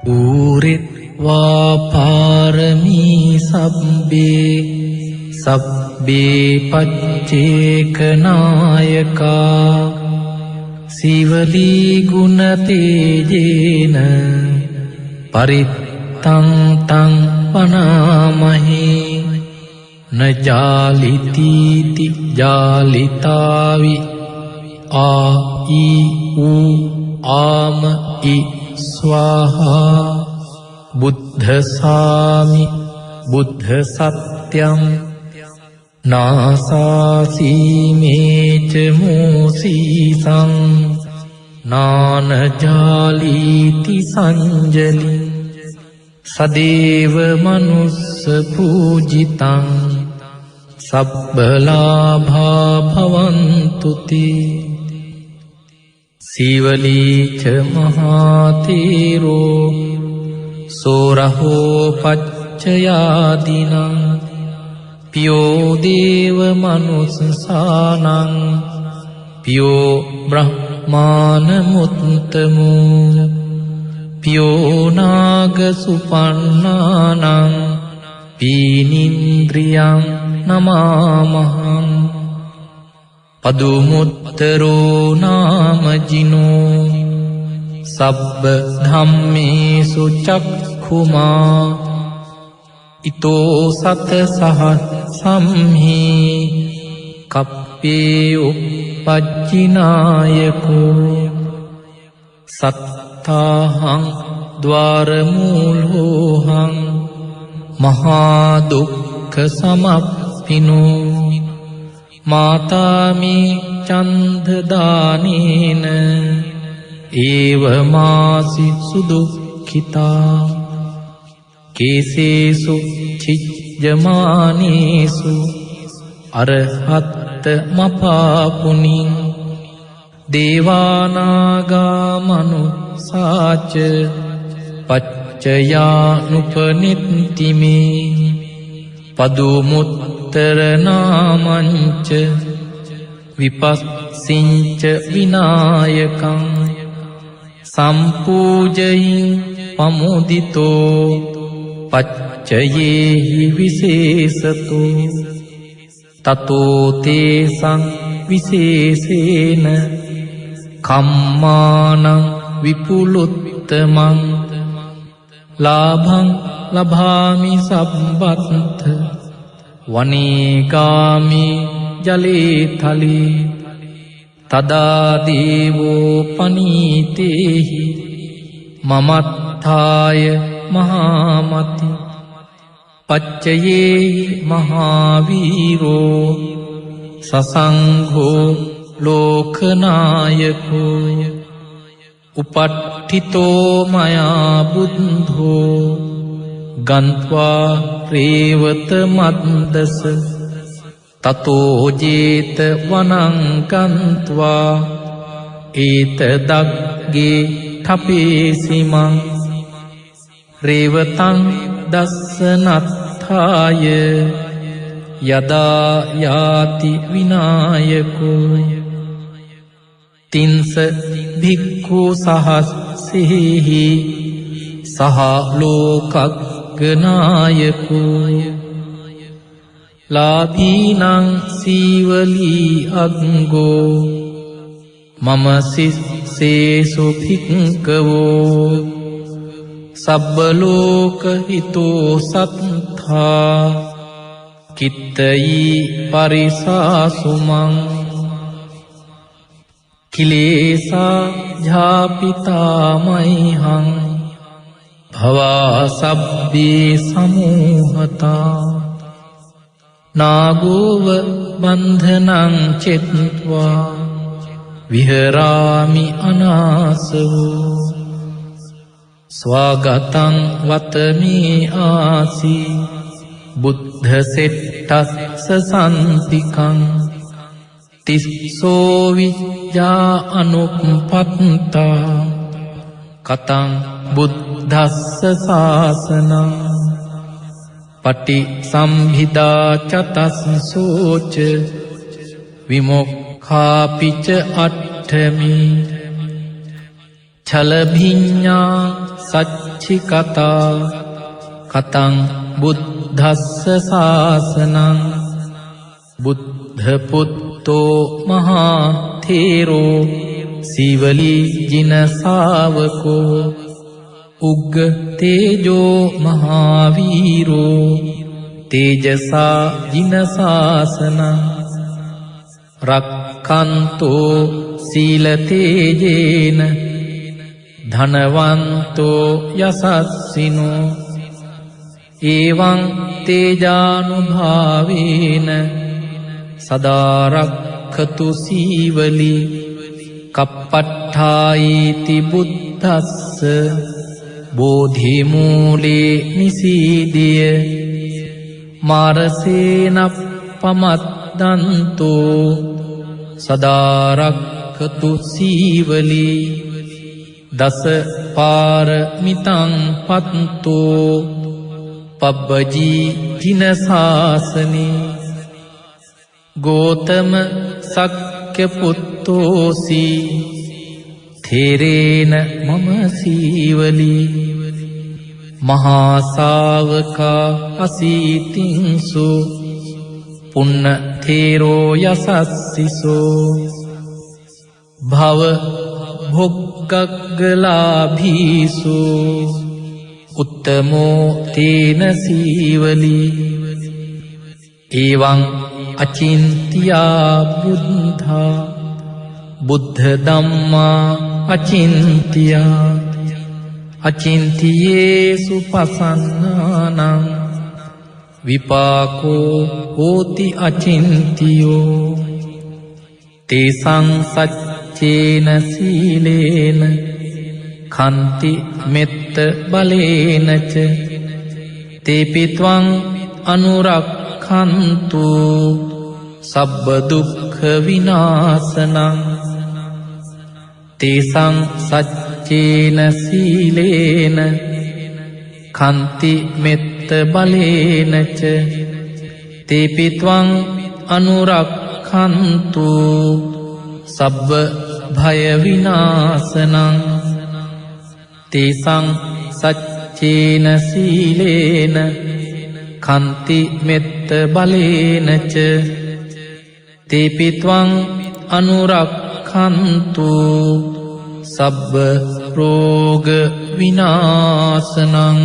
ූරිත්වා පාරමී සබ්බේ පච්චේකනායකා සීවලී ගුණතේජේන පරිත්තං තං වනාමහේ නජාලිතීති ජාලිතාවි ආයි ඌ ආම ඉ ස්වාහා බුද්ධසාමි බුද්ධ සත්‍යං නාසාසීමේච මෝසීසං නානජාලීති සංජලි සදේව මනුස්ස පූජිතං සබ්බලාභා භවන්තුති සීවලීච මහාතීරෝ සෝරහෝ පච්චයාදිනං පියෝ දේව මනුස්සානං පියෝ බ්‍රහ්මාන මුත්තමෝ පියෝ නාග සුපන්නානං පීනින්ද්‍රියං නමාමහං පදුමුත්තරෝ නාමජිනෝ සබ්බ ධම්මේසු චක්ඛුමා ඊතෝ සත සහස්සම්හි කප්පේ උපජ්ජිනායකෝ සත්තාහං ద్వාරමූලෝහං මහා දුක්ඛ සමප්පිනෝ මාතාමි චන්දදානේන ඒවමාසි සුදුක්ඛිතා කේසේසු චිජ්ජමානේසු අරහත් මපාපුනින් දේවානාගා මනුසාච පච්චයානුපනිත්තිමේ පදුමුත්තර නාමංච විපස්සිංච විනායකං සම්පූජයින් පමුදිතෝ පච්චයේහි විශේෂතෝ තතෝ තේසං විශේෂේන කම්මානං විපුලුත්තමං ලාභං ලභාමි සම්බත්ත වනේගාමි ජලේ තලේ තදා දේවෝ පනීතේහි මමත්ථාය මහාමති පච්චයේහි මහාවීරෝ සසංඝෝ ලෝකනායකෝ උපට්ඨිතෝ මයා බුද්ධෝ ගන්්වා රේවත මද්දස තතෝ ජේත වනං ගන්්වා ඒතදග්ගේ ඨපේසිමං රේවතං දස්සනත්ථාය යදා යාති විනායකෝ තින්ස භික්ඛු සහස්සෙහි සහ ලෝකග්ගනායකෝ ලාභීනං සීවලී අග්ගෝ මම සිස්සේසු භික්ඛවෝ සබ්බ ලෝක හිතෝ සත්තා කිත්තයි පරිසාසුමං කිලේසා ජාපිතාමයිහං භවා සබ්බේ සමූහතා නාගෝව බන්ධනං චෙත්වා විහරාමි අනාසවෝ ස්වාගතං වතමේ ආසී බුද්ධ සෙට්ටස්ස සන්තිකං තිස්සෝ විජ්ජා අනුප්පත්තා කතං බුද්ධස්ස සාසනං පටි සම්හිදා චතස්සෝච විමුක්ඛාපිච අට්ඨමි චලභිඤ්ඤා සච්චි කතා කතං බුද්ධස්ස ශාසනං බුද්ධ පුත්තෝ මහා තේරෝ සීවලී ජින ශාවකෝ උග්ග තේජෝ මහාවීරෝ තේජසා ජින ශාසනං රක්ඛන්තෝ සීල තේජේන ධනවන්තෝ යසස්සිනෝ එවං තේජානුභාවේන සදාරක්ඛතු සීවලී කප්පට්ඨායිති බුද්දස්ස බෝධි මූලේ නිසීදිය මාරසේන පමද්දන්තෝ සදාරක්ඛතු සීවලී දස පාරමිතං පත්තෝ පබ්බජී ජින ශාසනේ ගෝතම සක්්‍ය පුත්තෝසි තේරේන මම සීවලී මහා ශාවකා අසීතින්සු පුන්න තේරෝ යසස්සිසෝ භව භොග්ගග්ගලාභීසු උත්තමෝ තේන සීවලී එවං අචින්ත්‍යා බුද්ධා බුද්ධ ධම්මා අචින්ත්‍යා අචින්තියේසු පසන්නානං විපාකෝ හෝති අචින්තියෝ තේසං සච්චේන සීලේන කන්ති මෙත්ත බලේනච තේපිත්වං අනුරක්ඛන්තු සබ්බ දුක්ඛ විනාශනං තේසං සච්චේන සීලේන කන්ති මෙත්ත බලේනච තේපිත්වං අනුරක්ඛන්තු සබ්බ භය විනාශනං තේසං සච්චේන සීලේන කන්ති මෙත්ත බලේනච තේපිත්වං අනුරක්ඛන්තු සබ්බ රෝග විනාශනං